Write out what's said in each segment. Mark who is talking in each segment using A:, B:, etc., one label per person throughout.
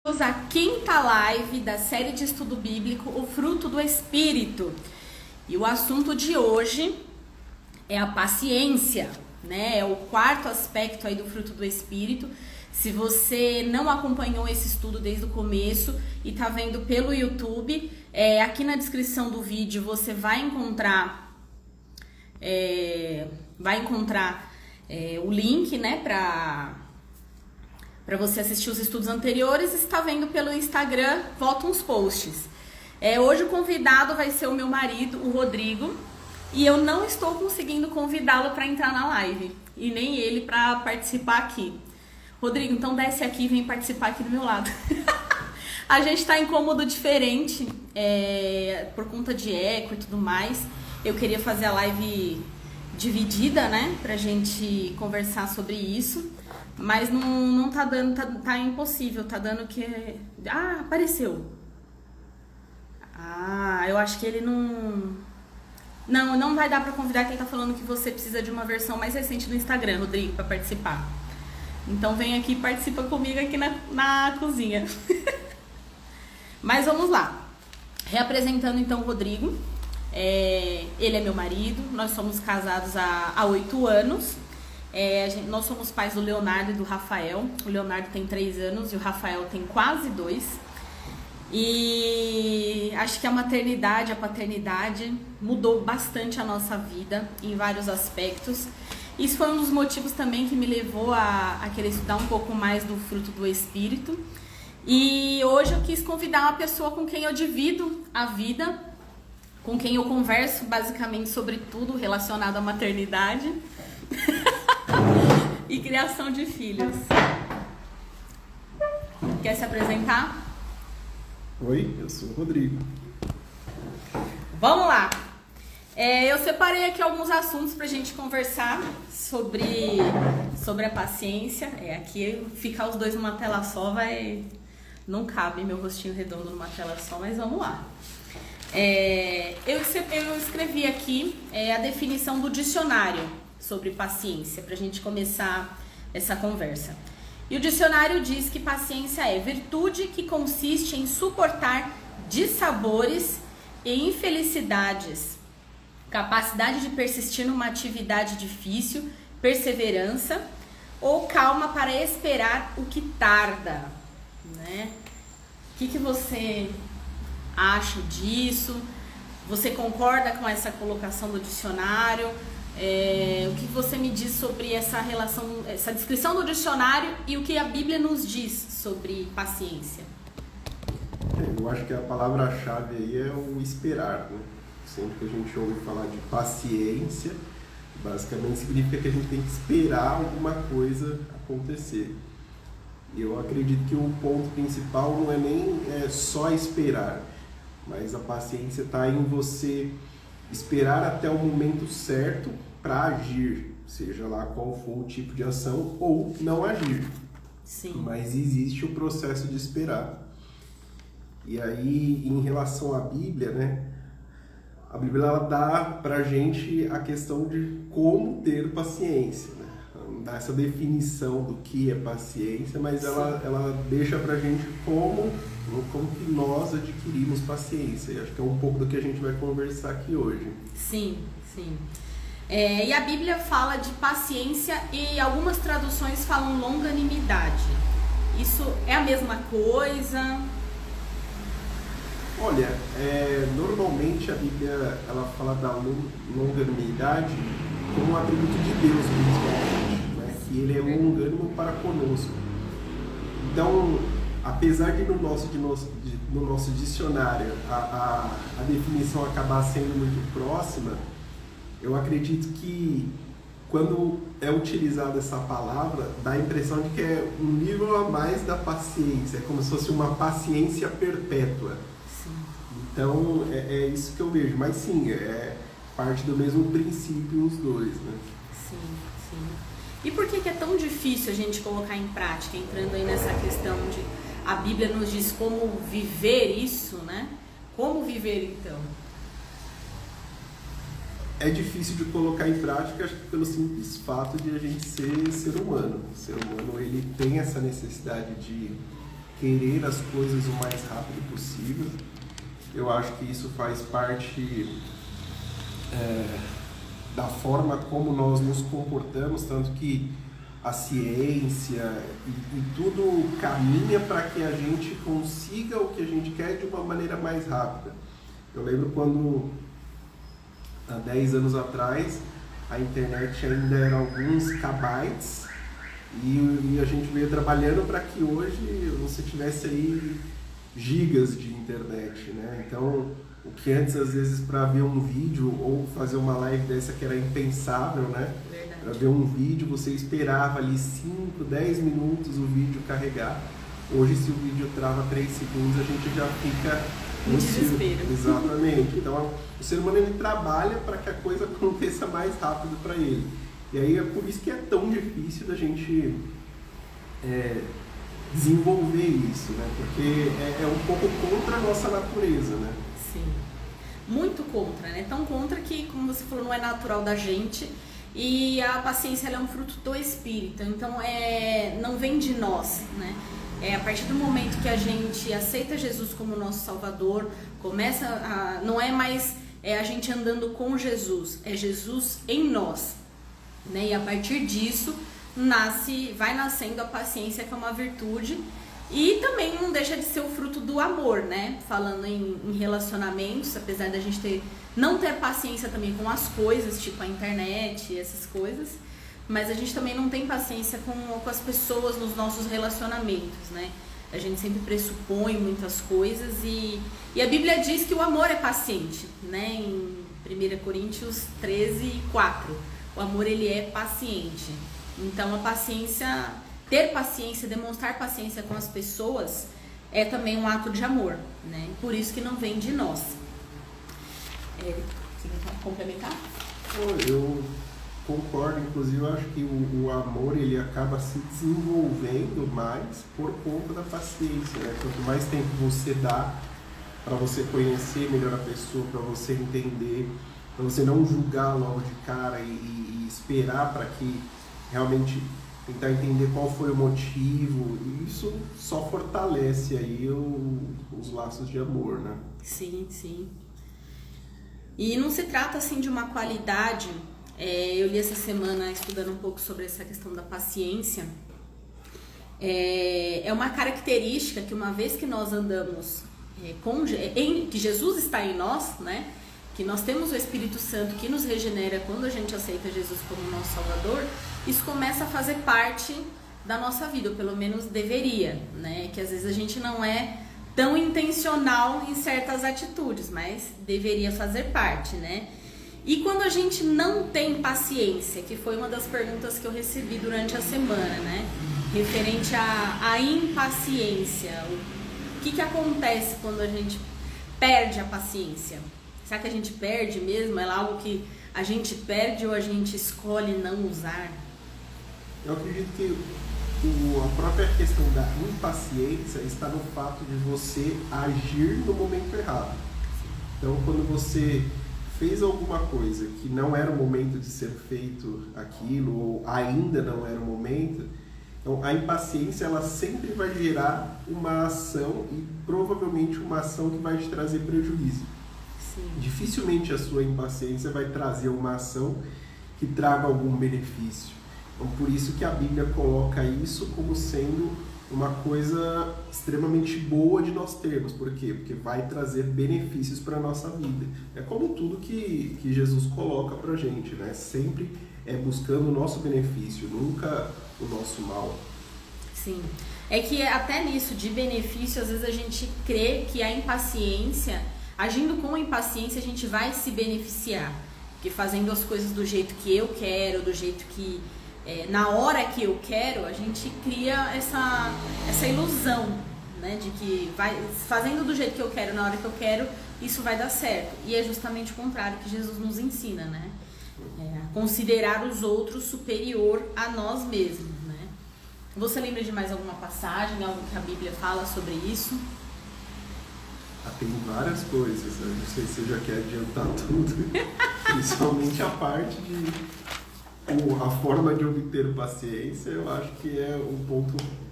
A: A quinta live da série de estudo bíblico, o fruto do Espírito. E o assunto de hoje é a paciência, né? É o quarto aspecto aí do fruto do Espírito. Se você não acompanhou esse estudo desde o começo e tá vendo pelo YouTube, aqui na descrição do vídeo você vai encontrar o link, né, para você assistir os estudos anteriores. Está vendo pelo Instagram, volta uns posts. Hoje o convidado vai ser o meu marido, o Rodrigo, e eu não estou conseguindo convidá-lo para entrar na live, e nem ele para participar aqui. Rodrigo, então desce aqui e vem participar aqui do meu lado. A gente está em cômodo diferente, por conta de eco e tudo mais. Eu queria fazer a live dividida, né, pra gente conversar sobre isso. Mas não tá dando, tá impossível, tá dando que... Ah, apareceu. Ah, eu acho que ele não vai dar pra convidar, que ele tá falando que você precisa de uma versão mais recente do Instagram, Rodrigo, pra participar. Então vem aqui e participa comigo aqui na cozinha. Mas vamos lá. Reapresentando então o Rodrigo. Ele é meu marido, nós somos casados há 8 anos. Nós somos pais do Leonardo e do Rafael. O Leonardo tem 3 anos e o Rafael tem quase 2. E acho que a maternidade, a paternidade mudou bastante a nossa vida em vários aspectos. Isso foi um dos motivos também que me levou a querer estudar um pouco mais do fruto do Espírito. E hoje eu quis convidar uma pessoa com quem eu divido a vida, com quem eu converso basicamente sobre tudo relacionado à maternidade e criação de filhos. Quer se apresentar?
B: Oi, eu sou o Rodrigo.
A: Vamos lá. Eu separei aqui alguns assuntos pra gente conversar sobre a paciência. Aqui ficar os dois numa tela só não cabe meu rostinho redondo numa tela só, mas vamos lá. Eu escrevi aqui a definição do dicionário sobre paciência, pra gente começar essa conversa. E o dicionário diz que paciência é virtude que consiste em suportar dissabores e infelicidades, capacidade de persistir numa atividade difícil, perseverança ou calma para esperar o que tarda, né? O que você acha disso? Você concorda com essa colocação do dicionário? O que você me diz sobre essa relação, essa descrição do dicionário e o que a Bíblia nos diz sobre paciência?
B: Eu acho que a palavra-chave aí é o esperar, né? Sempre que a gente ouve falar de paciência, basicamente significa que a gente tem que esperar alguma coisa acontecer. E eu acredito que o ponto principal não é nem só esperar, mas a paciência está em você esperar até o momento certo para agir, seja lá qual for o tipo de ação, ou não agir.
A: Sim.
B: Mas existe o processo de esperar. E aí, em relação à Bíblia, né? A Bíblia ela dá pra gente a questão de como ter paciência, né? Dá essa definição do que é paciência, mas ela deixa pra gente como que nós adquirimos paciência. E acho que é um pouco do que a gente vai conversar aqui hoje.
A: Sim, sim. E a Bíblia fala de paciência e algumas traduções falam longanimidade. Isso é a mesma coisa?
B: Olha, normalmente a Bíblia ela fala da longanimidade como um atributo de Deus, principalmente, né? Que ele é longânimo para conosco. Então, apesar de no nosso dicionário a definição acabar sendo muito próxima, eu acredito que quando é utilizada essa palavra, dá a impressão de que é um nível a mais da paciência, é como se fosse uma paciência perpétua.
A: Sim.
B: Então, é isso que eu vejo. Mas sim, é parte do mesmo princípio os dois, né?
A: Sim, sim. E por que é tão difícil a gente colocar em prática, entrando aí nessa questão de... A Bíblia nos diz como viver isso, né? Como viver, então?
B: É difícil de colocar em prática, acho que pelo simples fato de a gente ser humano. O ser humano, ele tem essa necessidade de querer as coisas o mais rápido possível. Eu acho que isso faz parte da forma como nós nos comportamos, tanto que a ciência e tudo caminha para que a gente consiga o que a gente quer de uma maneira mais rápida. Eu lembro quando, há 10 anos atrás, a internet ainda era alguns kbytes e a gente veio trabalhando para que hoje você tivesse aí gigas de internet, né? Então, o que antes, às vezes, para ver um vídeo ou fazer uma live dessa que era impensável, né? Para ver um vídeo, você esperava ali 5, 10 minutos o vídeo carregar. Hoje, se o vídeo trava 3 segundos, a gente já fica
A: no desespero.
B: Exatamente. Então, o ser humano ele trabalha para que a coisa aconteça mais rápido para ele. E aí é por isso que é tão difícil da gente desenvolver isso, né? Porque é um pouco contra a nossa natureza, né?
A: Sim, muito contra, né? Tão contra que, como você falou, não é natural da gente. E a paciência ela é um fruto do Espírito, então não vem de nós, né? A partir do momento que a gente aceita Jesus como nosso Salvador, não é mais a gente andando com Jesus, é Jesus em nós, né? E a partir disso vai nascendo a paciência, que é uma virtude, e também não deixa de ser o fruto do amor, né? Falando em relacionamentos, apesar da gente não ter paciência também com as coisas, tipo a internet e essas coisas, mas a gente também não tem paciência com as pessoas nos nossos relacionamentos, né? A gente sempre pressupõe muitas coisas e a Bíblia diz que o amor é paciente, né? Em 1 Coríntios 13:4, o amor ele é paciente. Então a paciência, ter paciência, demonstrar paciência com as pessoas é também um ato de amor, né? Por isso que não vem de nós. Você quer complementar?
B: Eu concordo, inclusive eu acho que o amor ele acaba se desenvolvendo mais por conta da paciência, né? Quanto mais tempo você dá para você conhecer melhor a pessoa, para você entender, para você não julgar logo de cara e esperar para que realmente tentar entender qual foi o motivo, e isso só fortalece aí os laços de amor, né?
A: Sim, sim. E não se trata assim de uma qualidade. Eu li essa semana estudando um pouco sobre essa questão da paciência. É uma característica que uma vez que nós andamos que Jesus está em nós, né? Que nós temos o Espírito Santo que nos regenera quando a gente aceita Jesus como nosso Salvador, isso começa a fazer parte da nossa vida, ou pelo menos deveria, né? Que às vezes a gente não é tão intencional em certas atitudes, mas deveria fazer parte, né? E quando a gente não tem paciência, que foi uma das perguntas que eu recebi durante a semana, né? Referente à impaciência. O que acontece quando a gente perde a paciência? Será que a gente perde mesmo? É algo que a gente perde ou a gente escolhe não usar?
B: Eu acredito que a própria questão da impaciência está no fato de você agir no momento errado. Então, quando você fez alguma coisa que não era o momento de ser feito aquilo, ou ainda não era o momento, então a impaciência ela sempre vai gerar uma ação e provavelmente uma ação que vai te trazer prejuízo.
A: Sim.
B: Dificilmente a sua impaciência vai trazer uma ação que traga algum benefício. Então, por isso que a Bíblia coloca isso como sendo uma coisa extremamente boa de nós termos. Por quê? Porque vai trazer benefícios para a nossa vida. É como tudo que Jesus coloca para a gente, né? Sempre buscando o nosso benefício, nunca o nosso mal.
A: Sim. É que até nisso de benefício, às vezes a gente crê que a impaciência, agindo com impaciência, a gente vai se beneficiar. Porque fazendo as coisas do jeito que eu quero, do jeito que na hora que eu quero, a gente cria essa ilusão, né, de que fazendo do jeito que eu quero, na hora que eu quero, isso vai dar certo. E é justamente o contrário que Jesus nos ensina, né? Considerar os outros superior a nós mesmos, né? Você lembra de mais alguma passagem, algo que a Bíblia fala sobre isso?
B: Tem várias coisas, né? Não sei se você já quer adiantar tudo, principalmente a parte a forma de obter paciência, eu acho que é um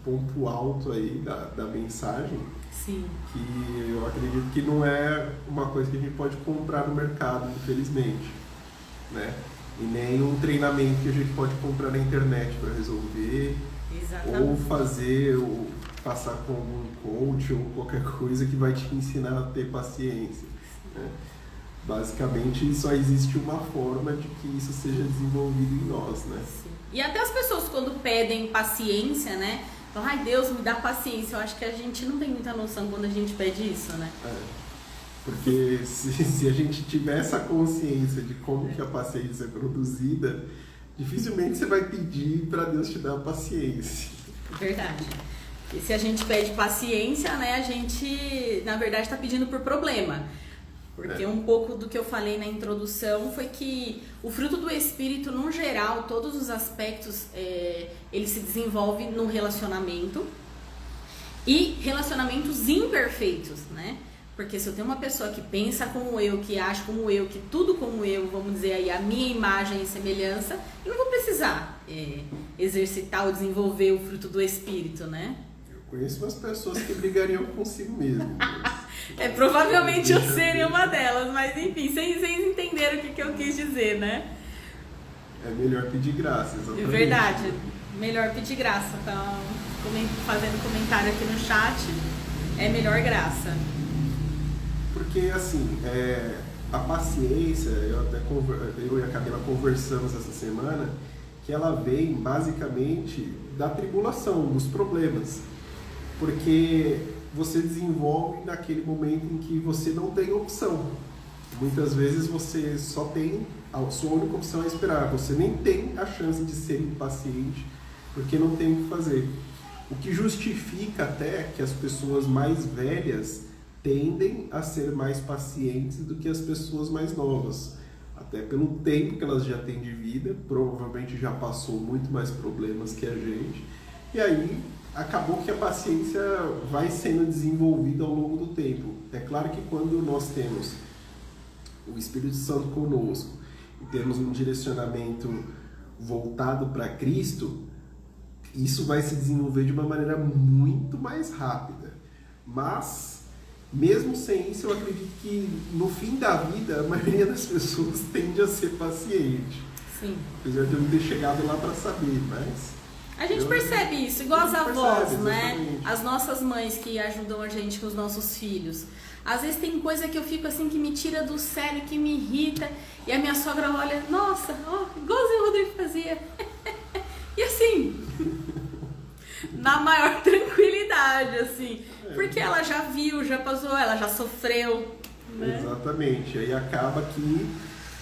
B: ponto alto aí da mensagem.
A: Sim.
B: Que eu acredito que não é uma coisa que a gente pode comprar no mercado, infelizmente, né? E nem um treinamento que a gente pode comprar na internet para resolver.
A: Exatamente.
B: Ou fazer, ou passar com algum coach ou qualquer coisa que vai te ensinar a ter paciência, né? Basicamente, só existe uma forma de que isso seja desenvolvido em nós, né?
A: Sim. E até as pessoas quando pedem paciência, né? Falam, ai Deus, me dá paciência. Eu acho que a gente não tem muita noção quando a gente pede isso, né?
B: Porque se a gente tiver essa consciência de como que a paciência é produzida, dificilmente você vai pedir para Deus te dar paciência.
A: Verdade. E se a gente pede paciência, né? A gente, na verdade, está pedindo por problema. Porque um pouco do que eu falei na introdução foi que o fruto do Espírito, no geral, todos os aspectos, ele se desenvolve no relacionamento e relacionamentos imperfeitos, né? Porque se eu tenho uma pessoa que pensa como eu, que age como eu, que tudo como eu, vamos dizer aí, a minha imagem e semelhança, eu não vou precisar exercitar ou desenvolver o fruto do Espírito, né?
B: Eu conheço umas pessoas que brigariam consigo mesmo.
A: Provavelmente eu seria uma delas, mas enfim, vocês entenderam o que eu quis dizer, né?
B: É melhor pedir graça, exatamente.
A: É verdade, melhor pedir graça. Então, fazendo comentário aqui no chat, é melhor graça.
B: Porque, assim, a paciência, eu e a Camila conversamos essa semana, que ela vem basicamente da tribulação, dos problemas. Porque você desenvolve naquele momento em que você não tem opção. Muitas vezes você só tem, a sua única opção é esperar. Você nem tem a chance de ser impaciente, porque não tem o que fazer. O que justifica até que as pessoas mais velhas tendem a ser mais pacientes do que as pessoas mais novas. Até pelo tempo que elas já têm de vida, provavelmente já passou muito mais problemas que a gente. E aí acabou que a paciência vai sendo desenvolvida ao longo do tempo. É claro que quando nós temos o Espírito Santo conosco e temos um direcionamento voltado para Cristo, isso vai se desenvolver de uma maneira muito mais rápida. Mas, mesmo sem isso, eu acredito que no fim da vida, a maioria das pessoas tende a ser paciente.
A: Sim.
B: Apesar de eu não ter chegado lá para saber, mas
A: a gente percebe isso, igual as avós, né?
B: Exatamente.
A: As nossas mães que ajudam a gente com os nossos filhos. Às vezes tem coisa que eu fico assim, que me tira do sério, que me irrita. E a minha sogra olha, nossa, igualzinho o Rodrigo fazia. E assim, na maior tranquilidade, assim. Porque ela já viu, já passou, ela já sofreu. Né?
B: Exatamente. Aí acaba que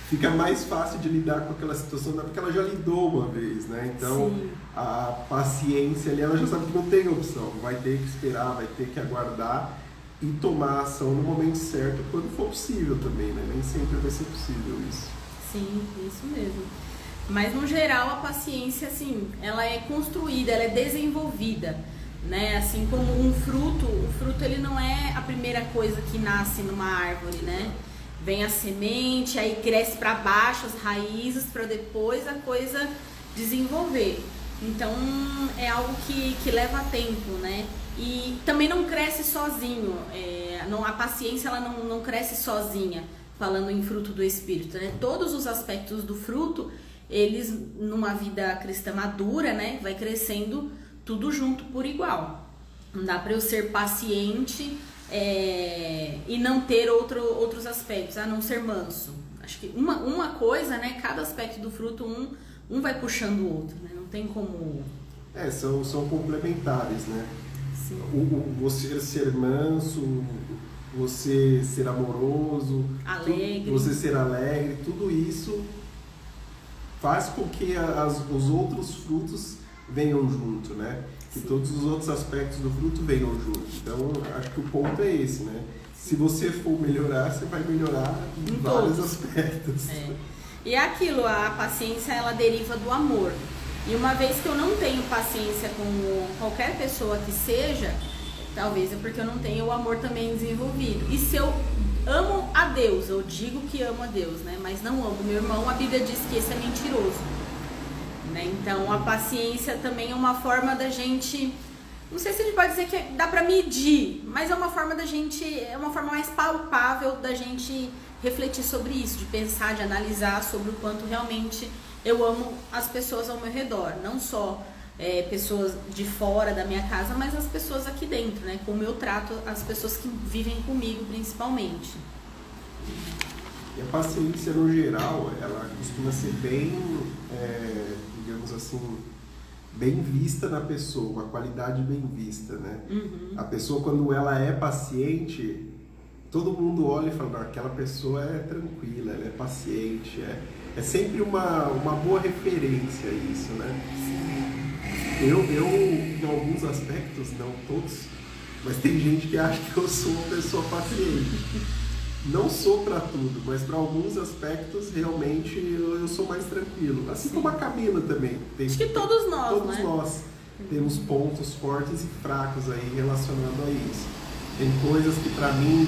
B: fica mais fácil de lidar com aquela situação, porque ela já lidou uma vez, né? Então, sim, a paciência ali, ela já sabe que não tem opção. Vai ter que esperar, vai ter que aguardar e tomar ação no momento certo, quando for possível também, né? Nem sempre vai ser possível isso.
A: Sim, isso mesmo. Mas, no geral, a paciência, assim, ela é construída, ela é desenvolvida, né? Assim como um fruto, o fruto, ele não é a primeira coisa que nasce numa árvore, né? Vem a semente, aí cresce para baixo as raízes, para depois a coisa desenvolver. Então, é algo que leva tempo, né? E também não cresce sozinho. A paciência, ela não cresce sozinha, falando em fruto do Espírito, né? Todos os aspectos do fruto, eles, numa vida cristã madura, né? Vai crescendo tudo junto por igual. Não dá para eu ser paciente e não ter outros aspectos, a não ser manso. Acho que uma coisa, né? Cada aspecto do fruto, um vai puxando o outro, né? Não tem como...
B: São complementares, né?
A: Sim.
B: Você ser manso, você ser amoroso,
A: alegre.
B: Você ser alegre, tudo isso faz com que os outros frutos venham junto, né? Que todos os outros aspectos do fruto venham junto. Então, acho que o ponto é esse, né? Se você for melhorar, você vai melhorar em vários aspectos.
A: E é aquilo, a paciência, ela deriva do amor. E uma vez que eu não tenho paciência com qualquer pessoa que seja, talvez é porque eu não tenho o amor também desenvolvido. E se eu amo a Deus, eu digo que amo a Deus, né? Mas não amo meu irmão, a Bíblia diz que esse é mentiroso. né? Então a paciência também é uma forma da gente, não sei se a gente pode dizer que dá pra medir, mas é uma forma da gente, é uma forma mais palpável da gente refletir sobre isso, de pensar, de analisar sobre o quanto realmente eu amo as pessoas ao meu redor, não só pessoas de fora da minha casa, mas as pessoas aqui dentro, né? Como eu trato as pessoas que vivem comigo, principalmente.
B: E a paciência, no geral, ela costuma ser bem, digamos assim, bem vista na pessoa, uma qualidade bem vista, né?
A: Uhum.
B: A pessoa, quando ela é paciente, todo mundo olha e fala, não, aquela pessoa é tranquila, ela é paciente, é sempre uma boa referência isso, né? Eu, em alguns aspectos, não todos, mas tem gente que acha que eu sou uma pessoa paciente. Não sou para tudo, mas para alguns aspectos realmente eu sou mais tranquilo. Assim como a Camila também.
A: Acho que todos nós,
B: todos
A: né?
B: nós temos pontos fortes e fracos aí relacionado a isso. Tem coisas que para mim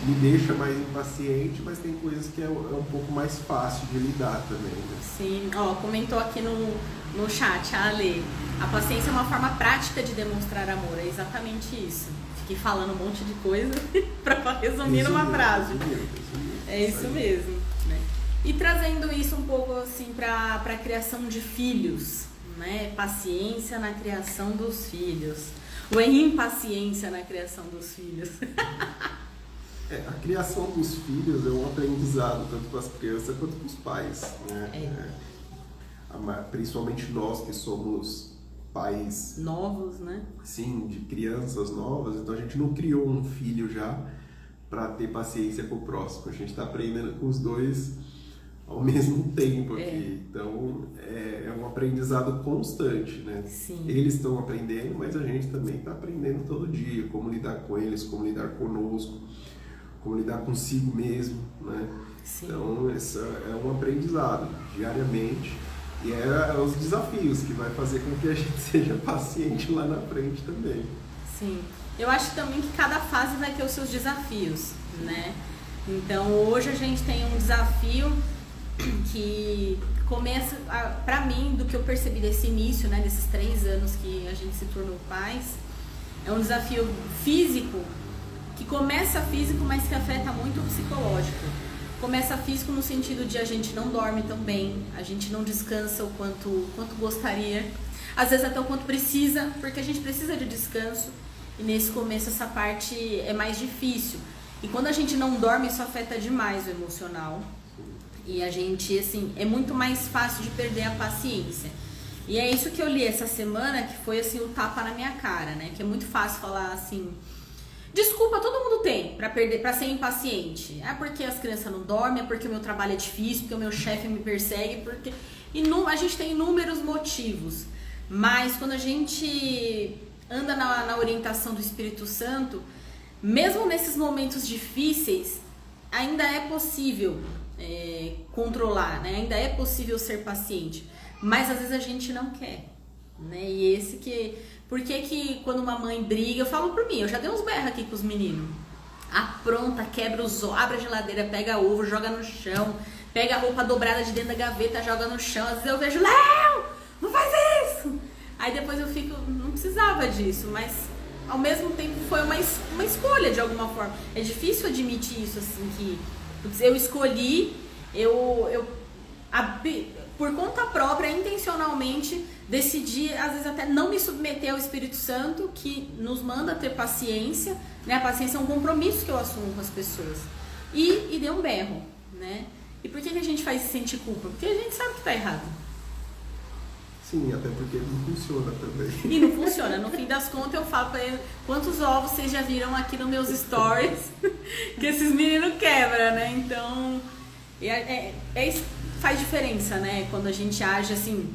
B: me deixa mais impaciente, mas tem coisas que é um pouco mais fácil de lidar também, né?
A: Sim, ó, comentou aqui no chat, a Ale, a paciência é uma forma prática de demonstrar amor, é exatamente isso. Fiquei falando um monte de coisa para resumir numa frase. É isso mesmo, né? E trazendo isso um pouco assim para a criação de filhos, né? Paciência na criação dos filhos, ou impaciência na criação dos filhos.
B: A criação dos filhos é um aprendizado, tanto para as crianças quanto para os pais, né? Principalmente nós que somos pais
A: novos, né?
B: Sim, de crianças novas, então a gente não criou um filho já para ter paciência com o próximo, a gente está aprendendo com os dois ao mesmo tempo aqui, então é um aprendizado constante, né?
A: Sim.
B: Eles estão aprendendo, mas a gente também está aprendendo todo dia, como lidar com eles, como lidar conosco, como lidar consigo mesmo, né?
A: Sim.
B: Então, esse é um aprendizado diariamente e é os desafios que vai fazer com que a gente seja paciente lá na frente também.
A: Sim. Eu acho também que cada fase vai ter os seus desafios, né? Então, hoje a gente tem um desafio que começa, pra mim, do que eu percebi desse início, né? Desses 3 anos que a gente se tornou pais, é um desafio físico que começa físico, mas que afeta muito o psicológico. Começa físico no sentido de a gente não dorme tão bem, a gente não descansa o quanto gostaria, às vezes até o quanto precisa, porque a gente precisa de descanso, e nesse começo essa parte é mais difícil. E quando a gente não dorme, isso afeta demais o emocional, e a gente, assim, é muito mais fácil de perder a paciência. E é isso que eu li essa semana, que foi assim o tapa na minha cara, né? Que é muito fácil falar assim, desculpa, todo mundo tem pra ser impaciente. É porque as crianças não dormem, é porque o meu trabalho é difícil, porque o meu chefe me persegue, porque... a gente tem inúmeros motivos. Mas quando a gente anda na orientação do Espírito Santo, mesmo nesses momentos difíceis, ainda é possível controlar, né? Ainda é possível ser paciente. Mas às vezes a gente não quer, né? E esse que... Por que quando uma mãe briga, eu falo por mim, eu já dei uns berros aqui com os meninos. Apronta, quebra os ovos, abre a geladeira, pega ovo, joga no chão, pega a roupa dobrada de dentro da gaveta, joga no chão. Às vezes eu vejo, Léo, não faz isso! Aí depois eu fico, não precisava disso, mas ao mesmo tempo foi uma escolha de alguma forma. É difícil admitir isso, assim, que eu escolhi, por conta própria, intencionalmente, decidi, às vezes até não me submeter ao Espírito Santo, que nos manda ter paciência, né? A paciência é um compromisso que eu assumo com as pessoas. E dei um berro, né? E por que a gente faz se sentir culpa? Porque a gente sabe que tá errado.
B: Sim, até porque não funciona também.
A: E não funciona. No fim das contas, eu falo pra ele, quantos ovos vocês já viram aqui nos meus stories que esses meninos quebram, né? Então, isso faz diferença, né? Quando a gente age assim,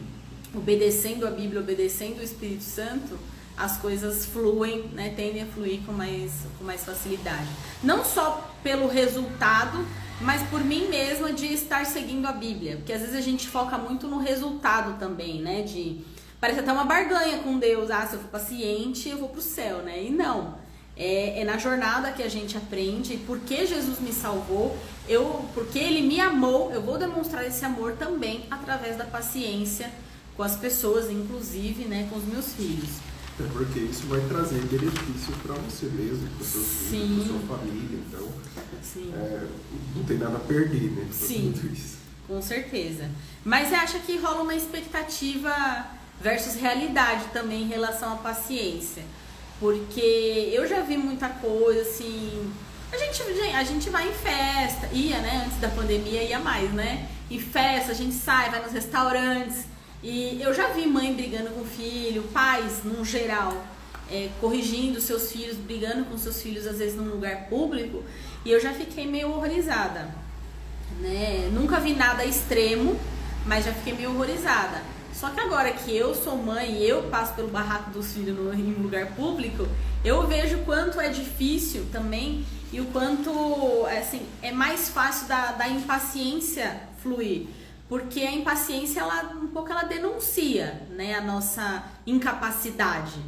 A: obedecendo a Bíblia, obedecendo o Espírito Santo, as coisas fluem, né? Tendem a fluir com mais facilidade. Não só pelo resultado, mas por mim mesma de estar seguindo a Bíblia. Porque às vezes a gente foca muito no resultado também, né? Parece até uma barganha com Deus. Se eu for paciente, eu vou pro céu, né? E não. É na jornada que a gente aprende porque Jesus me salvou, porque Ele me amou, eu vou demonstrar esse amor também através da paciência com as pessoas, inclusive, né, com os meus filhos.
B: É porque isso vai trazer benefício para você mesmo, para os seus filhos, para sua família, então não tem nada a perder, né?
A: Sim, isso. Com certeza. Mas você acha que rola uma expectativa versus realidade também em relação à paciência? Porque eu já vi muita coisa assim. A gente vai em festa, ia, né? Antes da pandemia ia mais, né? Em festa, a gente sai, vai nos restaurantes. E eu já vi mãe brigando com o filho, pais, no geral, corrigindo seus filhos, brigando com seus filhos, às vezes num lugar público. E eu já fiquei meio horrorizada, né? Nunca vi nada extremo, mas já fiquei meio horrorizada. Só que agora que eu sou mãe e eu passo pelo barraco dos filhos em um lugar público, eu vejo o quanto é difícil também e o quanto assim, é mais fácil da impaciência fluir. Porque a impaciência, ela denuncia, né, a nossa incapacidade.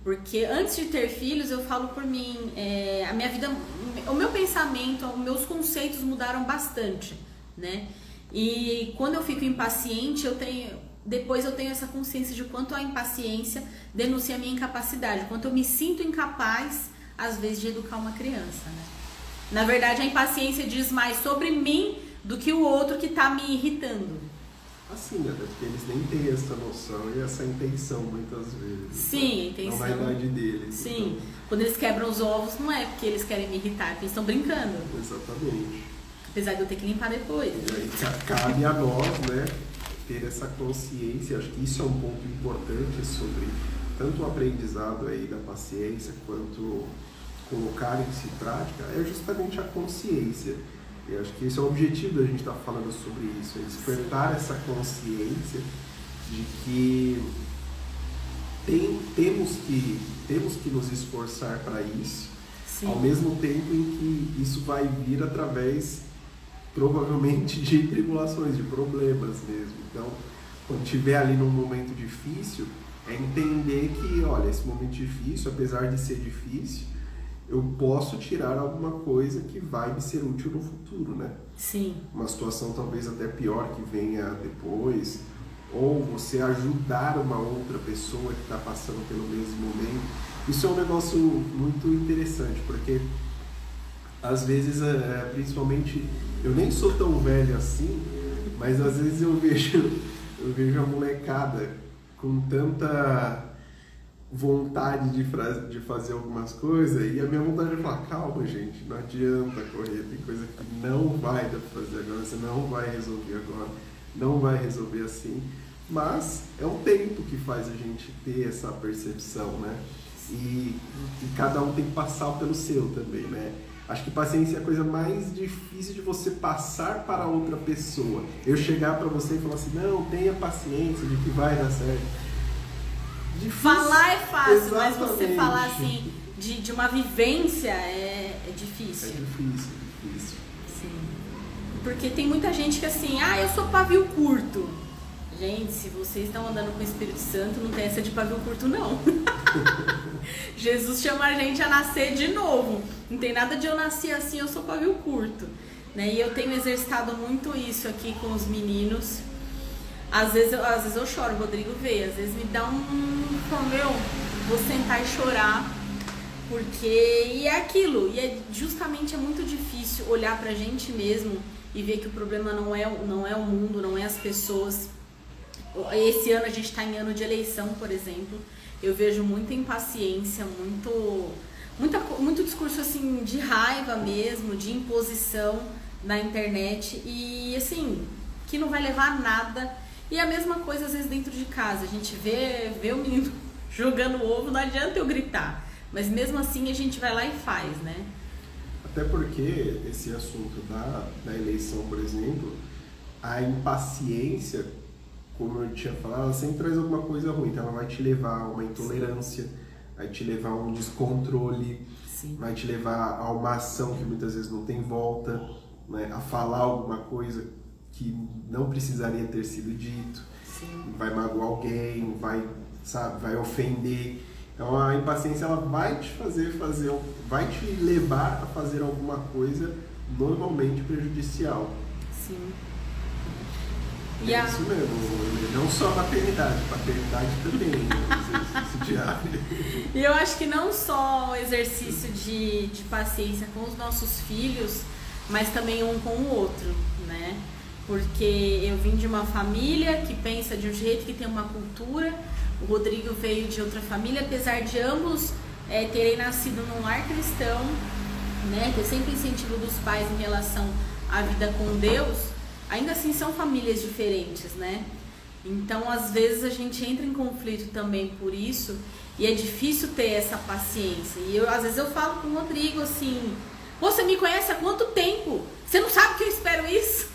A: Porque antes de ter filhos, eu falo por mim, a minha vida, o meu pensamento, os meus conceitos mudaram bastante, né? E quando eu fico impaciente, depois eu tenho essa consciência de quanto a impaciência denuncia a minha incapacidade, quanto eu me sinto incapaz, às vezes, de educar uma criança, né? Na verdade, a impaciência diz mais sobre mim do que o outro que está me irritando.
B: Assim, né? Porque eles nem têm essa noção e essa intenção, muitas vezes.
A: Sim, a intenção.
B: Na idade deles.
A: Sim,
B: então.
A: Quando eles quebram os ovos, não é porque eles querem me irritar, é porque eles estão brincando.
B: Exatamente.
A: Apesar de eu ter que limpar depois.
B: E aí cabe a nós, né, ter essa consciência. Acho que isso é um ponto importante sobre tanto o aprendizado aí da paciência quanto colocar isso em prática, é justamente a consciência. Eu acho que esse é o objetivo da gente estar falando sobre isso, é despertar essa consciência de que temos que nos esforçar para isso. Sim. Ao mesmo tempo em que isso vai vir através, provavelmente, de tribulações, de problemas mesmo. Então, quando estiver ali num momento difícil, é entender que, olha, esse momento difícil, apesar de ser difícil, eu posso tirar alguma coisa que vai me ser útil no futuro, né?
A: Sim.
B: Uma situação talvez até pior que venha depois, ou você ajudar uma outra pessoa que está passando pelo mesmo momento. Isso é um negócio muito interessante, porque às vezes, principalmente, eu nem sou tão velho assim, mas às vezes eu vejo a molecada com tanta vontade de fazer algumas coisas, e a minha vontade é falar, calma gente, não adianta correr, tem coisa que não vai dar pra fazer agora, você não vai resolver agora, não vai resolver assim, mas é o tempo que faz a gente ter essa percepção, né? E cada um tem que passar pelo seu também, né? Acho que paciência é a coisa mais difícil de você passar para outra pessoa. Eu chegar para você e falar assim, não, tenha paciência de que vai dar certo.
A: Difícil. Falar é fácil,
B: exatamente.
A: Mas você falar assim de uma vivência é difícil.
B: É difícil.
A: Sim. Porque tem muita gente que assim, eu sou pavio curto. Gente, se vocês estão andando com o Espírito Santo, não tem essa de pavio curto, não. Jesus chama a gente a nascer de novo. Não tem nada de eu nascer assim, eu sou pavio curto. Né? E eu tenho exercitado muito isso aqui com os meninos. Às vezes eu choro, o Rodrigo vê, às vezes me dá vou sentar e chorar, porque, e é aquilo, e justamente é muito difícil olhar pra gente mesmo e ver que o problema não é o mundo, não é as pessoas. Esse ano a gente tá em ano de eleição, por exemplo, eu vejo muita impaciência, muito discurso assim de raiva mesmo, de imposição na internet, e assim, que não vai levar a nada. E a mesma coisa às vezes dentro de casa, a gente vê o menino jogando ovo, não adianta eu gritar, mas mesmo assim a gente vai lá e faz, né?
B: Até porque esse assunto da eleição, por exemplo, a impaciência, como eu tinha falado, ela sempre traz alguma coisa ruim, então ela vai te levar a uma intolerância, vai te levar a um descontrole, Sim. vai te levar a uma ação que muitas vezes não tem volta, né? A falar alguma coisa que não precisaria ter sido dito, Sim. vai magoar alguém, vai ofender. Então a impaciência ela vai te vai te levar a fazer alguma coisa normalmente prejudicial.
A: Sim.
B: É isso mesmo, não só maternidade, paternidade também, exercício diário.
A: E eu acho que não só o exercício de paciência com os nossos filhos, mas também um com o outro, né? Porque eu vim de uma família que pensa de um jeito, que tem uma cultura. O Rodrigo veio de outra família, apesar de ambos terem nascido num lar cristão, né? Ter sempre incentivo dos pais em relação à vida com Deus. Ainda assim são famílias diferentes, né? Então às vezes a gente entra em conflito também por isso, e é difícil ter essa paciência. E às vezes eu falo com o Rodrigo assim: você me conhece há quanto tempo? Você não sabe que eu espero isso?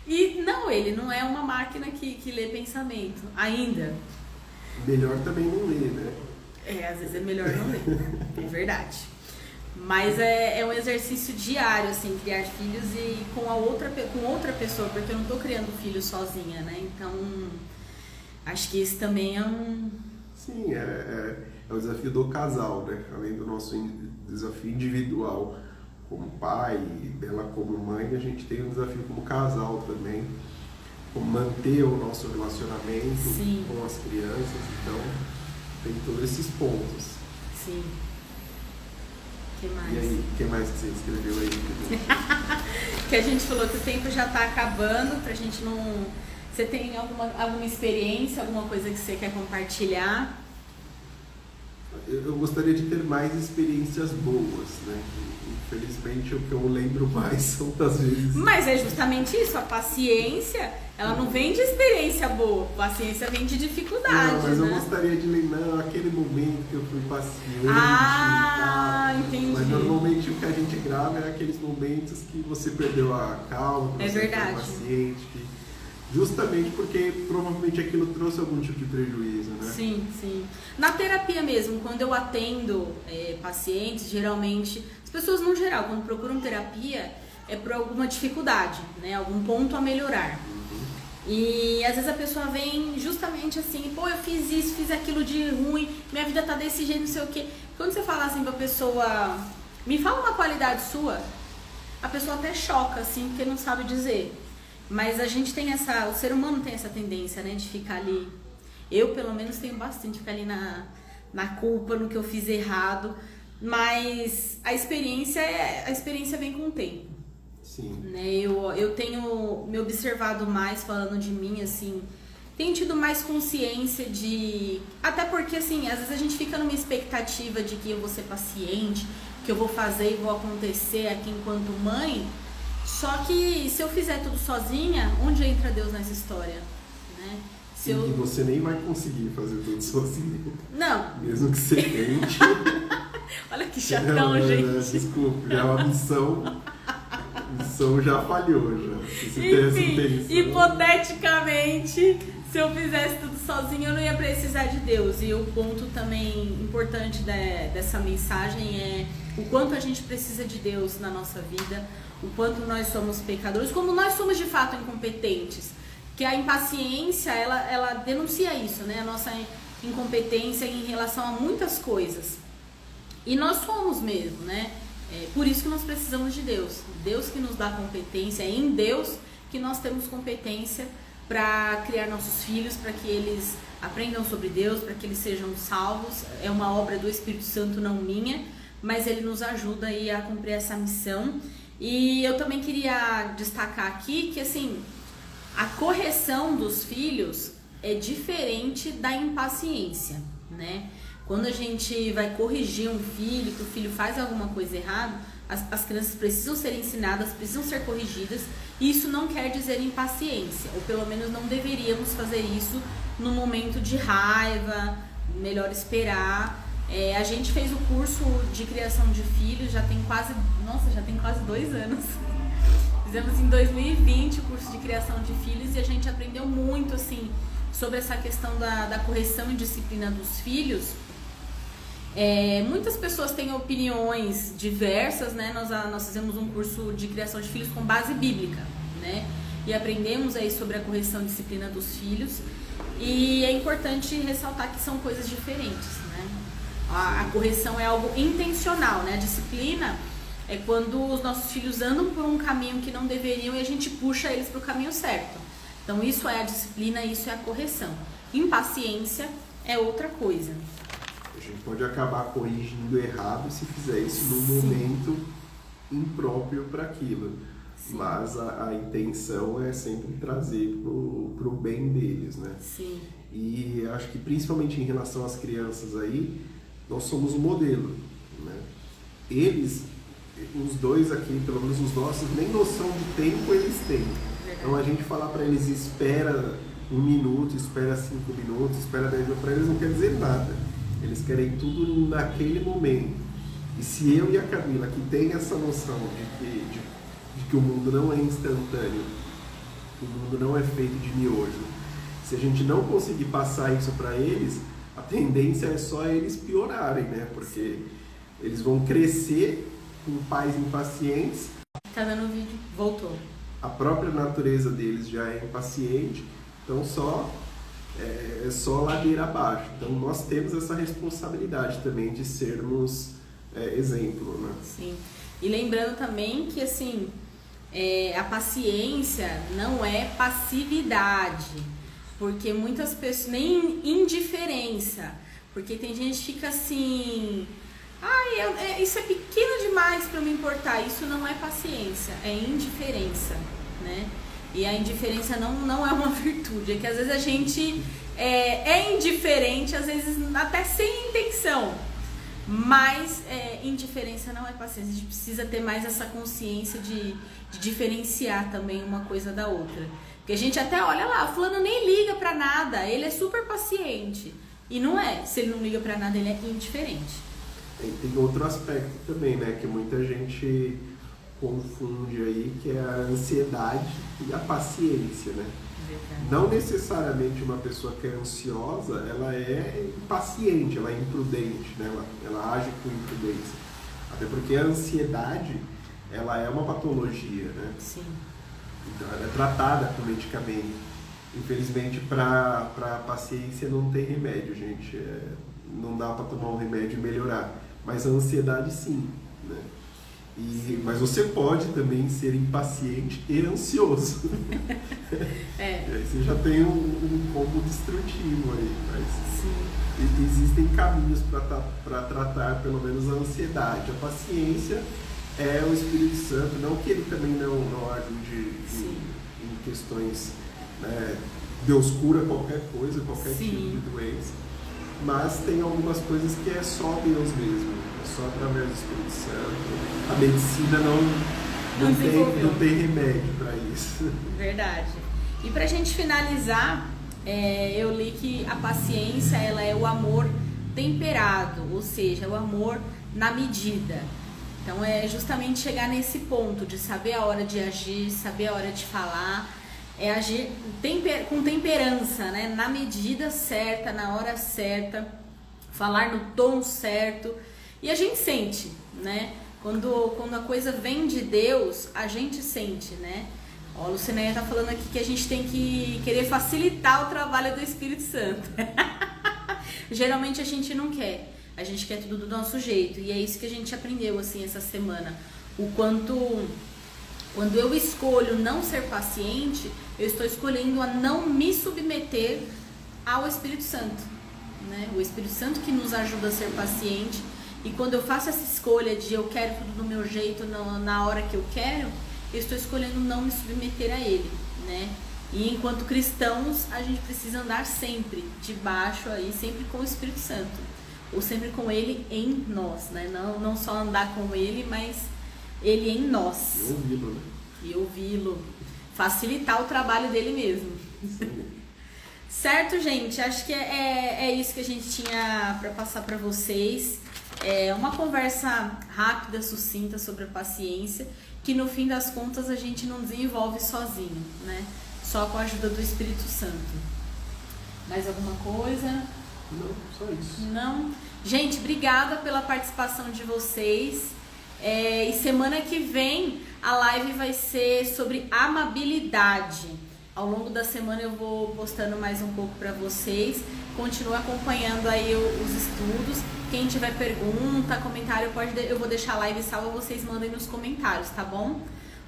A: E não, ele não é uma máquina que lê pensamento ainda.
B: Melhor também não ler, né?
A: Às vezes é melhor não ler, é verdade. Mas é um exercício diário, assim, criar filhos e com outra pessoa, porque eu não tô criando filhos sozinha, né? Então, acho que esse também é um...
B: Sim, é o desafio do casal, né? Além do nosso desafio individual como pai, dela como mãe, a gente tem um desafio como casal também, como manter o nosso relacionamento
A: Sim.
B: com as crianças. Então, tem todos esses pontos.
A: Sim. Que mais?
B: E aí, o que mais que você escreveu aí?
A: Que a gente falou que o tempo já está acabando, pra gente não... Você tem alguma experiência, alguma coisa que você quer compartilhar?
B: Eu gostaria de ter mais experiências boas, né? Infelizmente, o que eu lembro mais são das vezes...
A: Mas é justamente isso, a paciência, ela não vem de experiência boa, a paciência vem de dificuldade,
B: Não, mas
A: né?
B: eu gostaria de lembrar aquele momento que eu fui paciente
A: Ah,
B: e tal.
A: entendi.
B: Mas normalmente o que a gente grava é aqueles momentos que você perdeu a calma, que
A: É
B: você
A: verdade.
B: foi paciente, justamente porque provavelmente aquilo trouxe algum tipo de prejuízo, né?
A: Sim, sim. Na terapia mesmo, quando eu atendo pacientes, geralmente, as pessoas no geral, quando procuram terapia, é por alguma dificuldade, né? Algum ponto a melhorar. E às vezes a pessoa vem justamente assim: pô, eu fiz isso, fiz aquilo de ruim, minha vida tá desse jeito, não sei o quê. Quando você fala assim pra pessoa, me fala uma qualidade sua, a pessoa até choca, assim, porque não sabe dizer. Mas a gente tem o ser humano tem essa tendência, né, de ficar ali. Eu, pelo menos, tenho bastante, ficar ali na culpa, no que eu fiz errado. Mas a experiência vem com o tempo.
B: Sim.
A: Né? Eu tenho me observado mais, falando de mim, assim, tenho tido mais consciência de... Até porque, assim, às vezes a gente fica numa expectativa de que eu vou ser paciente, que eu vou fazer e vou acontecer aqui enquanto mãe. Só que se eu fizer tudo sozinha, onde entra Deus nessa história? Né?
B: E você nem vai conseguir fazer tudo sozinho.
A: Não.
B: Mesmo que você tente.
A: Olha que chatão, gente.
B: Desculpa, já é uma missão... A missão já falhou, já.
A: Enfim, hipoteticamente, se eu fizesse tudo sozinho, eu não ia precisar de Deus. E o ponto também importante dessa mensagem é o quanto a gente precisa de Deus na nossa vida, o quanto nós somos pecadores, como nós somos de fato incompetentes. Que a impaciência, ela denuncia isso, né? A nossa incompetência em relação a muitas coisas. E nós somos mesmo, né? Por isso que nós precisamos de Deus. Deus que nos dá competência, é em Deus que nós temos competência para criar nossos filhos, para que eles aprendam sobre Deus, para que eles sejam salvos. É uma obra do Espírito Santo, não minha, mas ele nos ajuda aí a cumprir essa missão. E eu também queria destacar aqui que, assim, a correção dos filhos é diferente da impaciência, né? Quando a gente vai corrigir um filho, que o filho faz alguma coisa errada, as crianças precisam ser ensinadas, precisam ser corrigidas, e isso não quer dizer impaciência, ou pelo menos não deveríamos fazer isso no momento de raiva, melhor esperar. A gente fez o curso de criação de filhos, já tem quase 2 anos. Fizemos em 2020 o curso de criação de filhos e a gente aprendeu muito, assim, sobre essa questão da correção e disciplina dos filhos. Muitas pessoas têm opiniões diversas, né? Nós fizemos um curso de criação de filhos com base bíblica, né? E aprendemos aí sobre a correção e disciplina dos filhos. E é importante ressaltar que são coisas diferentes, né? A correção é algo intencional, né? A disciplina é quando os nossos filhos andam por um caminho que não deveriam e a gente puxa eles para o caminho certo. Então isso é a disciplina, isso é a correção. Impaciência é outra coisa.
B: A gente pode acabar corrigindo errado se fizer isso num
A: Sim.
B: momento impróprio para aquilo.
A: Sim.
B: Mas a intenção é sempre trazer pro bem deles, né?
A: Sim.
B: E acho que principalmente em relação às crianças aí, nós somos o modelo, né? Eles, os dois aqui, pelo menos os nossos, nem noção de tempo eles têm. Então a gente falar para eles espera 1 minuto, espera 5 minutos, espera 10 minutos, para eles não quer dizer nada. Eles querem tudo naquele momento. E se eu e a Camila, que tem essa noção de que o mundo não é instantâneo, o mundo não é feito de miojo, se a gente não conseguir passar isso para eles, a tendência é só eles piorarem, né? Porque eles vão crescer com pais impacientes.
A: Tá dando vídeo? Voltou.
B: A própria natureza deles já é impaciente, então é só ladeira abaixo. Então nós temos essa responsabilidade também de sermos exemplo, né?
A: Sim. E lembrando também que assim, a paciência não é passividade, porque muitas pessoas, nem indiferença, porque tem gente que fica assim, isso é pequeno demais para me importar. Isso não é paciência, é indiferença, né? E a indiferença não é uma virtude, é que às vezes a gente é indiferente, às vezes até sem intenção, mas indiferença não é paciência. A gente precisa ter mais essa consciência de diferenciar também uma coisa da outra, porque a gente até olha lá, o fulano nem liga pra nada, ele é super paciente, e não é. Se ele não liga pra nada, ele é indiferente.
B: E tem outro aspecto também, né, que muita gente confunde aí, que é a ansiedade e a paciência, né?
A: Verdade.
B: Não necessariamente uma pessoa que é ansiosa, ela é impaciente, ela é imprudente, né? Ela age com imprudência. Até porque a ansiedade, ela é uma patologia, né?
A: Sim.
B: Então, ela é tratada com medicamento. Infelizmente, para a paciência não tem remédio, gente. Não dá para tomar um remédio e melhorar. Mas a ansiedade sim, né? Mas você pode também ser impaciente e ansioso. E aí você já tem um combo destrutivo aí. Mas
A: Sim.
B: existem caminhos para tratar pelo menos a ansiedade. A paciência é o Espírito Santo, não que ele também não ajude em questões, né? Deus cura qualquer coisa, qualquer tipo de doença. Mas tem algumas coisas que é só Deus mesmo, é só através do Espírito Santo. A medicina não tem remédio para isso.
A: Verdade. E pra gente finalizar, eu li que a paciência, ela é o amor temperado, ou seja, o amor na medida. Então é justamente chegar nesse ponto de saber a hora de agir, saber a hora de falar, agir com temperança, né? Na medida certa, na hora certa, falar no tom certo. E a gente sente, né? Quando a coisa vem de Deus, a gente sente, né? Ó, a Lucinéia tá falando aqui que a gente tem que querer facilitar o trabalho do Espírito Santo. Geralmente a gente não quer. A gente quer tudo do nosso jeito. E é isso que a gente aprendeu, assim, essa semana. O quanto... Quando eu escolho não ser paciente, eu estou escolhendo a não me submeter ao Espírito Santo, né? O Espírito Santo que nos ajuda a ser paciente. E quando eu faço essa escolha de eu quero tudo do meu jeito, na hora que eu quero, eu estou escolhendo não me submeter a Ele, né? E enquanto cristãos, a gente precisa andar sempre debaixo aí, sempre com o Espírito Santo. Ou sempre com Ele em nós, né? Não só andar com Ele, mas Ele em nós.
B: E ouvi-lo, né?
A: E ouvi-lo. Facilitar o trabalho dele mesmo.
B: Sim.
A: Certo, gente? Acho que é isso que a gente tinha para passar para vocês. É uma conversa rápida, sucinta sobre a paciência, que no fim das contas a gente não desenvolve sozinho, né? Só com a ajuda do Espírito Santo. Mais alguma coisa?
B: Não, só isso.
A: Não? Gente, obrigada pela participação de vocês. E semana que vem a live vai ser sobre amabilidade. Ao longo da semana eu vou postando mais um pouco para vocês. Continua acompanhando aí os estudos. Quem tiver pergunta, comentário, eu vou deixar a live salva, vocês mandem nos comentários, tá bom?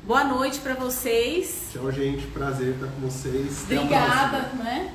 A: Boa noite para vocês.
B: Tchau, gente. Prazer estar com vocês. Até a
A: Obrigada,
B: próxima.
A: né?